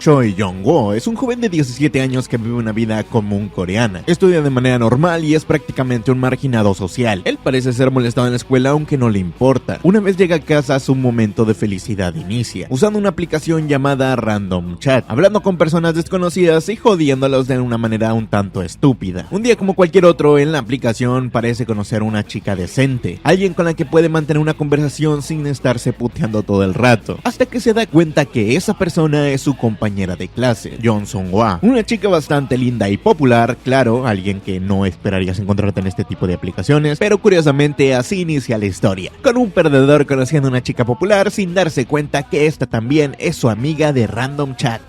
Choi Jong-woo es un joven de 17 años que vive una vida común coreana. Estudia de manera normal y es prácticamente un marginado social. Él parece ser molestado en la escuela aunque no le importa. Una vez llega a casa, su momento de felicidad inicia, usando una aplicación llamada Random Chat, hablando con personas desconocidas y jodiéndolos de una manera un tanto estúpida. Un día como cualquier otro, en la aplicación parece conocer a una chica decente, alguien con la que puede mantener una conversación sin estarse puteando todo el rato, hasta que se da cuenta que esa persona es su compañera de clase, Yeon Sung-hwa, una chica bastante linda y popular, claro, alguien que no esperarías encontrarte en este tipo de aplicaciones, pero curiosamente así inicia la historia, con un perdedor conociendo a una chica popular sin darse cuenta que esta también es su amiga de Random Chat.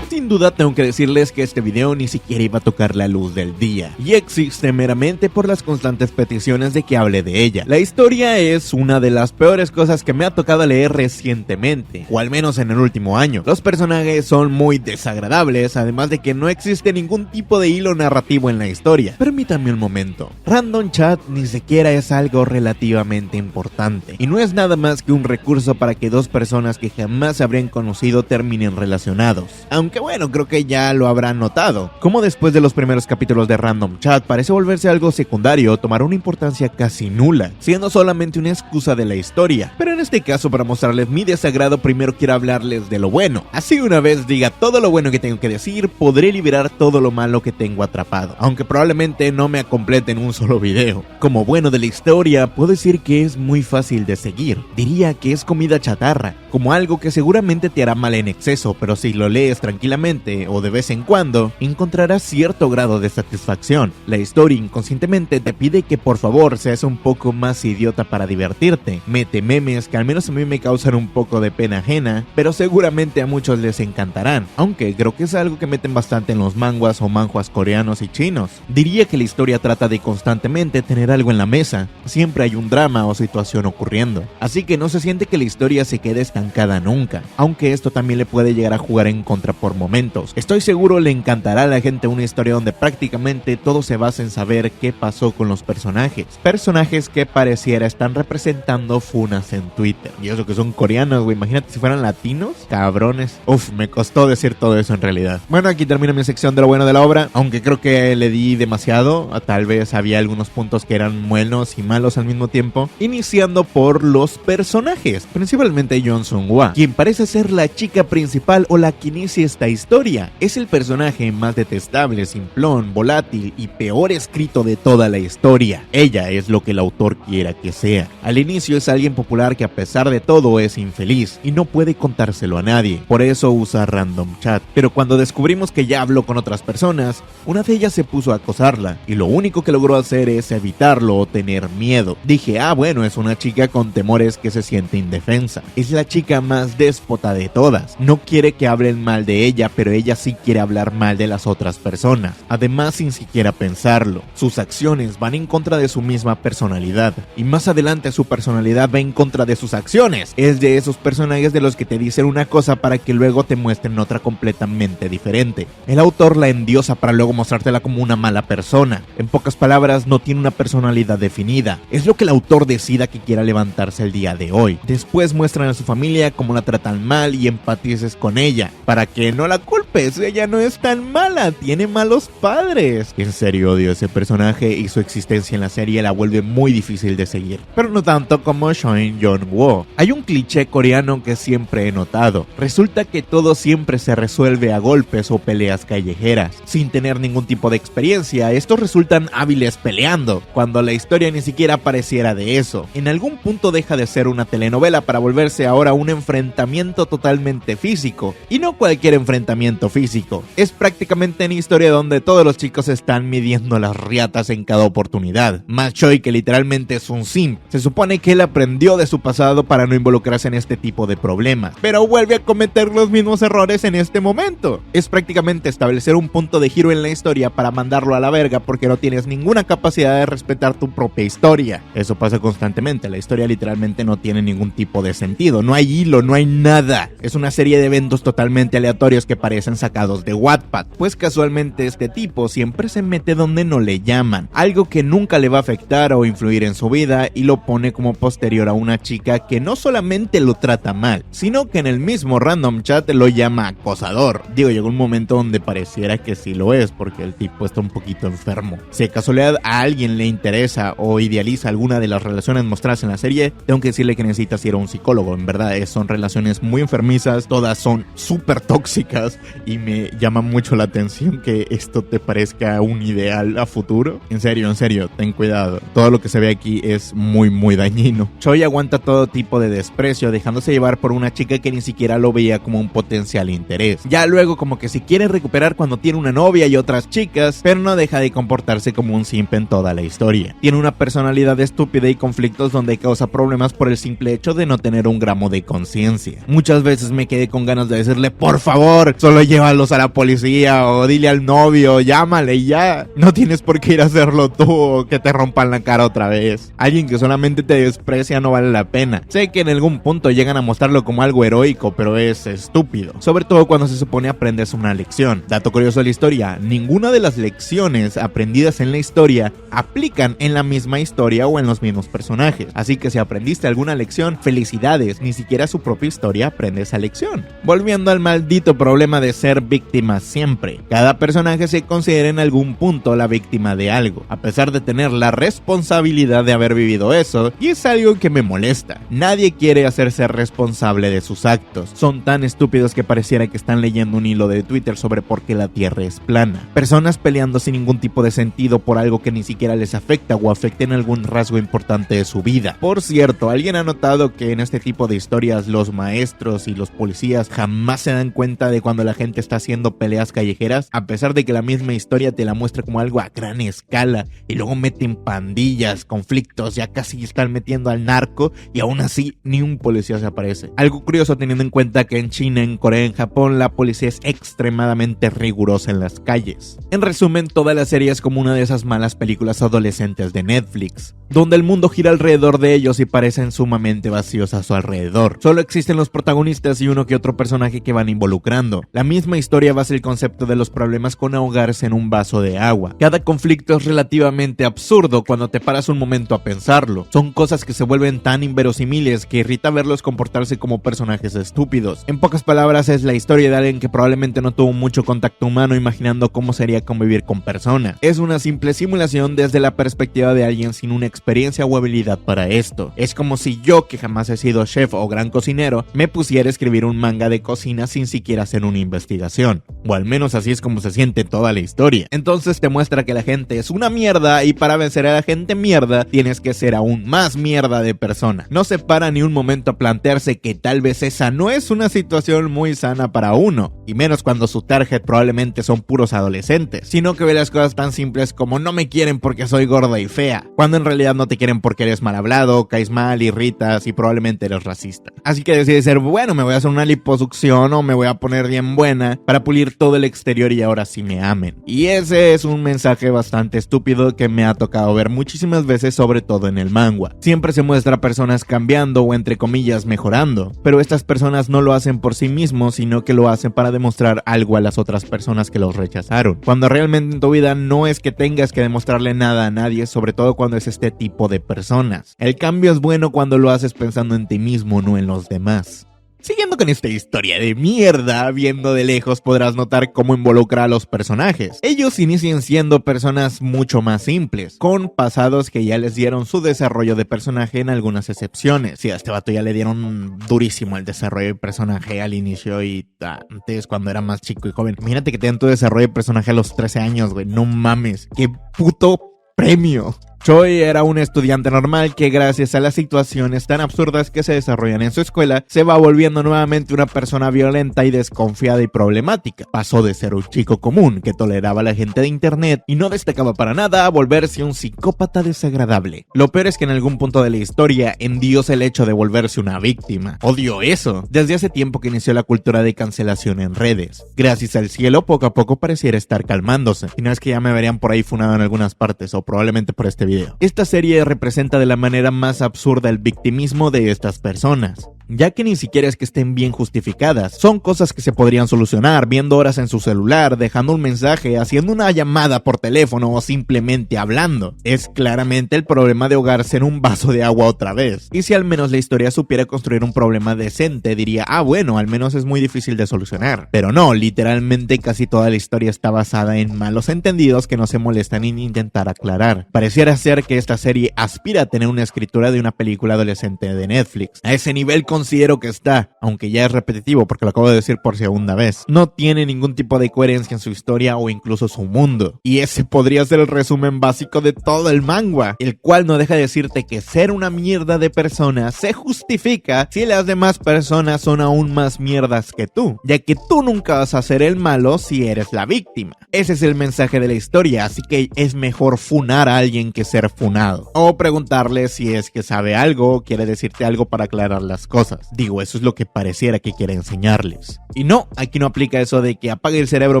Sin duda tengo que decirles que este video ni siquiera iba a tocar la luz del día, y existe meramente por las constantes peticiones de que hable de ella. La historia es una de las peores cosas que me ha tocado leer recientemente, o al menos en el último año. Los personajes son muy desagradables, además de que no existe ningún tipo de hilo narrativo en la historia. Permítanme un momento. Random Chat ni siquiera es algo relativamente importante, y no es nada más que un recurso para que dos personas que jamás se habrían conocido terminen relacionados. Aunque bueno, creo que ya lo habrán notado, como después de los primeros capítulos de Random Chat parece volverse algo secundario, tomar una importancia casi nula, siendo solamente una excusa de la historia. Pero en este caso, para mostrarles mi desagrado, primero quiero hablarles de lo bueno. Así una vez diga todo lo bueno que tengo que decir, podré liberar todo lo malo que tengo atrapado, aunque probablemente no me complete en un solo video. Como bueno de la historia, puedo decir que es muy fácil de seguir. Diría que es comida chatarra, como algo que seguramente te hará mal en exceso, pero si lo lees tranquilamente o de vez en cuando, encontrarás cierto grado de satisfacción. La historia inconscientemente te pide que por favor seas un poco más idiota para divertirte. Mete memes que al menos a mí me causan un poco de pena ajena, pero seguramente a muchos les encantarán, aunque creo que es algo que meten bastante en los manhwas o manhwas coreanos y chinos. Diría que la historia trata de constantemente tener algo en la mesa, siempre hay un drama o situación ocurriendo, así que no se siente que la historia se quede estancada nunca, aunque esto también le puede llegar a jugar en contra por momentos. Estoy seguro le encantará a la gente una historia donde prácticamente todo se basa en saber qué pasó con los personajes que pareciera están representando funas en Twitter. Y eso que son coreanos, güey, imagínate si fueran latinos, cabrones. Uf, me costó decir todo eso en realidad. Bueno, aquí termina mi sección de lo bueno de la obra, aunque creo que le di demasiado, tal vez había algunos puntos que eran buenos y malos al mismo tiempo, iniciando por los personajes, principalmente Yeon Sung-hwa, quien parece ser la chica principal o la que inicia esta historia. Es el personaje más detestable, simplón, volátil y peor escrito de toda la historia. Ella es lo que el autor quiera que sea. Al inicio es alguien popular que a pesar de todo es infeliz y no puede contárselo a nadie, por eso usa Random Chat. Pero cuando descubrimos que ya habló con otras personas, una de ellas se puso a acosarla y lo único que logró hacer es evitarlo o tener miedo. Dije, bueno, es una chica con temores que se siente indefensa. Es la chica más déspota de todas. No quiere que hablen mal de ella, pero ella sí quiere hablar mal de las otras personas, además sin siquiera pensarlo. Sus acciones van en contra de su misma personalidad, y más adelante su personalidad va en contra de sus acciones. Es de esos personajes de los que te dicen una cosa para que luego te muestren otra completamente diferente. El autor la endiosa para luego mostrártela como una mala persona. En pocas palabras, no tiene una personalidad definida. Es lo que el autor decida que quiera levantarse el día de hoy. Después muestran a su familia cómo la tratan mal y empatices con ella, para que no la culpes, ella no es tan mala, tiene malos padres. En serio odio ese personaje y su existencia en la serie la vuelve muy difícil de seguir, pero no tanto como Choi Jong-woo. Hay un cliché coreano que siempre he notado. Resulta que todo siempre se resuelve a golpes o peleas callejeras. Sin tener ningún tipo de experiencia, estos resultan hábiles peleando, cuando la historia ni siquiera pareciera de eso. En algún punto deja de ser una telenovela para volverse ahora un enfrentamiento totalmente físico, y no cualquier enfrentamiento físico. Es prácticamente una historia donde todos los chicos están midiendo las riatas en cada oportunidad. Más Choi, que literalmente es un simp. Se supone que él aprendió de su pasado para no involucrarse en este tipo de problemas, pero vuelve a cometer los mismos errores en este momento. Es prácticamente establecer un punto de giro en la historia para mandarlo a la verga porque no tienes ninguna capacidad de respetar tu propia historia. Eso pasa constantemente, la historia literalmente no tiene ningún tipo de sentido, no hay hilo, no hay nada. Es una serie de eventos totalmente aleatorios que parece parecen sacados de Wattpad, pues casualmente este tipo siempre se mete donde no le llaman, algo que nunca le va a afectar o influir en su vida, y lo pone como posterior a una chica que no solamente lo trata mal, sino que en el mismo random chat lo llama acosador. Digo, llegó un momento donde pareciera que sí lo es, porque el tipo está un poquito enfermo. Si de casualidad a alguien le interesa o idealiza alguna de las relaciones mostradas en la serie, tengo que decirle que necesitas ir a un psicólogo. En verdad, son relaciones muy enfermizas, todas son súper tóxicas, y me llama mucho la atención que esto te parezca un ideal a futuro. En serio, ten cuidado. Todo lo que se ve aquí es muy dañino. Choi aguanta todo tipo de desprecio, dejándose llevar por una chica que ni siquiera lo veía como un potencial interés. Ya luego como que se quiere recuperar cuando tiene una novia y otras chicas, pero no deja de comportarse como un simp en toda la historia. Tiene una personalidad estúpida y conflictos donde causa problemas por el simple hecho de no tener un gramo de conciencia. Muchas veces me quedé con ganas de decirle, por favor, solo llévalos a la policía o dile al novio, llámale y ya. No tienes por qué ir a hacerlo tú o que te rompan la cara otra vez. Alguien que solamente te desprecia no vale la pena. Sé que en algún punto llegan a mostrarlo como algo heroico, pero es estúpido. Sobre todo cuando se supone aprendes una lección. Dato curioso de la historia, ninguna de las lecciones aprendidas en la historia aplican en la misma historia o en los mismos personajes. Así que si aprendiste alguna lección, felicidades, ni siquiera su propia historia aprende esa lección. Volviendo al maldito problema de ser víctima siempre. Cada personaje se considera en algún punto la víctima de algo, a pesar de tener la responsabilidad de haber vivido eso, y es algo que me molesta. Nadie quiere hacerse responsable de sus actos. Son tan estúpidos que pareciera que están leyendo un hilo de Twitter sobre por qué la Tierra es plana. Personas peleando sin ningún tipo de sentido por algo que ni siquiera les afecta o afecta en algún rasgo importante de su vida. Por cierto, ¿alguien ha notado que en este tipo de historias los maestros y los policías jamás se dan cuenta de cuando la gente está haciendo peleas callejeras? A pesar de que la misma historia te la muestra como algo a gran escala y luego meten pandillas, conflictos, ya casi están metiendo al narco y aún así ni un policía se aparece. Algo curioso teniendo en cuenta que en China, en Corea, en Japón la policía es extremadamente rigurosa en las calles. En resumen, toda la serie es como una de esas malas películas adolescentes de Netflix, donde el mundo gira alrededor de ellos y parecen sumamente vacíos a su alrededor. Solo existen los protagonistas y uno que otro personaje que van involucrando. La misma historia basa el concepto de los problemas con ahogarse en un vaso de agua. Cada conflicto es relativamente absurdo cuando te paras un momento a pensarlo. Son cosas que se vuelven tan inverosímiles que irrita verlos comportarse como personajes estúpidos. En pocas palabras, es la historia de alguien que probablemente no tuvo mucho contacto humano imaginando cómo sería convivir con personas. Es una simple simulación desde la perspectiva de alguien sin una experiencia o habilidad para esto. Es como si yo, que jamás he sido chef o gran cocinero, me pusiera a escribir un manga de cocina sin siquiera hacer una investigación. O al menos así es como se siente toda la historia. Entonces te muestra que la gente es una mierda y para vencer a la gente mierda tienes que ser aún más mierda de persona. No se para ni un momento a plantearse que tal vez esa no es una situación muy sana para uno, y menos cuando su target probablemente son puros adolescentes, sino que ve las cosas tan simples como no me quieren porque soy gorda y fea, cuando en realidad no te quieren porque eres mal hablado, caes mal, irritas y probablemente eres racista. Así que decides ser, bueno, me voy a hacer una liposucción o me voy a poner bien buena para pulir todo el exterior y ahora sí me amen. Y ese es un mensaje bastante estúpido que me ha tocado ver muchísimas veces, sobre todo en el manga. Siempre se muestra personas cambiando o entre comillas mejorando, pero estas personas no lo hacen por sí mismos, sino que lo hacen para demostrar algo a las otras personas que los rechazaron. Cuando realmente en tu vida no es que tengas que demostrarle nada a nadie, sobre todo cuando es este tipo de personas. El cambio es bueno cuando lo haces pensando en ti mismo, no en los demás. Siguiendo con esta historia de mierda, viendo de lejos podrás notar cómo involucra a los personajes. Ellos inician siendo personas mucho más simples, con pasados que ya les dieron su desarrollo de personaje en algunas excepciones. Sí, a este vato ya le dieron durísimo el desarrollo de personaje al inicio y antes cuando era más chico y joven. Imagínate que tengan tu desarrollo de personaje a los 13 años, güey, no mames, qué puto premio. Choi era un estudiante normal que gracias a las situaciones tan absurdas que se desarrollan en su escuela, se va volviendo nuevamente una persona violenta y desconfiada y problemática. Pasó de ser un chico común que toleraba a la gente de internet y no destacaba para nada a volverse un psicópata desagradable. Lo peor es que en algún punto de la historia endiosa el hecho de volverse una víctima. Odio eso. Desde hace tiempo que inició la cultura de cancelación en redes. Gracias al cielo, poco a poco pareciera estar calmándose. Y no es que ya me verían por ahí funado en algunas partes o probablemente por este video. Esta serie representa de la manera más absurda el victimismo de estas personas. ya que ni siquiera es que estén bien justificadas. Son cosas que se podrían solucionar viendo horas en su celular, dejando un mensaje, haciendo una llamada por teléfono o simplemente hablando. Es claramente el problema de ahogarse en un vaso de agua otra vez. Y si al menos la historia supiera construir un problema decente, diría, ah bueno, al menos es muy difícil de solucionar. Pero no, literalmente casi toda la historia está basada en malos entendidos que no se molestan en intentar aclarar. Pareciera ser que esta serie aspira a tener una escritura de una película adolescente de Netflix. A ese nivel considero que está, aunque ya es repetitivo porque lo acabo de decir por segunda vez. No tiene ningún tipo de coherencia en su historia o incluso su mundo. Y ese podría ser el resumen básico de todo el manga, el cual no deja de decirte que ser una mierda de persona se justifica si las demás personas son aún más mierdas que tú, ya que tú nunca vas a ser el malo si eres la víctima. Ese es el mensaje de la historia, así que es mejor funar a alguien que ser funado. O preguntarle si es que sabe algo o quiere decirte algo para aclarar las cosas. Digo, eso es lo que pareciera que quiere enseñarles. Y no, aquí no aplica eso de que apague el cerebro,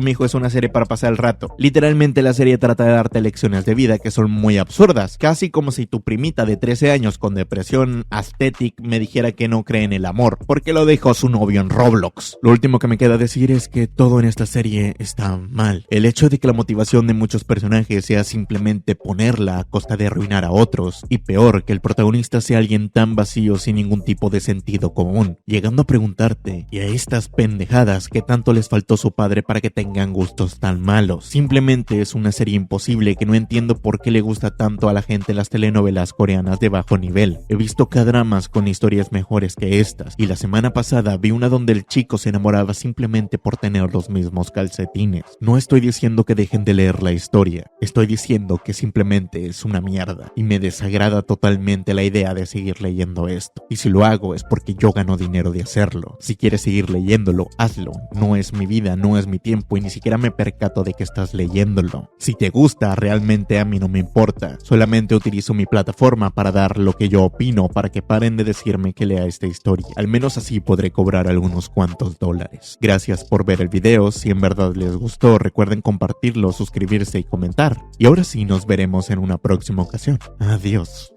mijo, es una serie para pasar el rato. Literalmente la serie trata de darte lecciones de vida que son muy absurdas, casi como si tu primita de 13 años con depresión aesthetic me dijera que no cree en el amor, porque lo dejó su novio en Roblox. Lo último que me queda decir es que todo en esta serie está mal. El hecho de que la motivación de muchos personajes sea simplemente ponerla a costa de arruinar a otros, y peor, que el protagonista sea alguien tan vacío sin ningún tipo de sentido común, llegando a preguntarte, ¿y a estas pendejadas qué tanto les faltó su padre para que tengan gustos tan malos? Simplemente es una serie imposible que no entiendo por qué le gusta tanto a la gente las telenovelas coreanas de bajo nivel. He visto K-dramas con historias mejores que estas, y la semana pasada vi una donde el chico se enamoraba simplemente por tener los mismos calcetines. No estoy diciendo que dejen de leer la historia, estoy diciendo que simplemente es una mierda, y me desagrada totalmente la idea de seguir leyendo esto. Y si lo hago es porque yo gano dinero de hacerlo. Si quieres seguir leyéndolo, hazlo. No es mi vida, no es mi tiempo, y ni siquiera me percato de que estás leyéndolo. Si te gusta, realmente a mí no me importa. Solamente utilizo mi plataforma para dar lo que yo opino, para que paren de decirme que lea esta historia. Al menos así podré cobrar algunos cuantos dólares. Gracias por ver el video. Si en verdad les gustó, recuerden compartirlo, suscribirse y comentar. Y ahora sí nos veremos en una próxima ocasión. Adiós.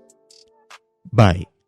Bye.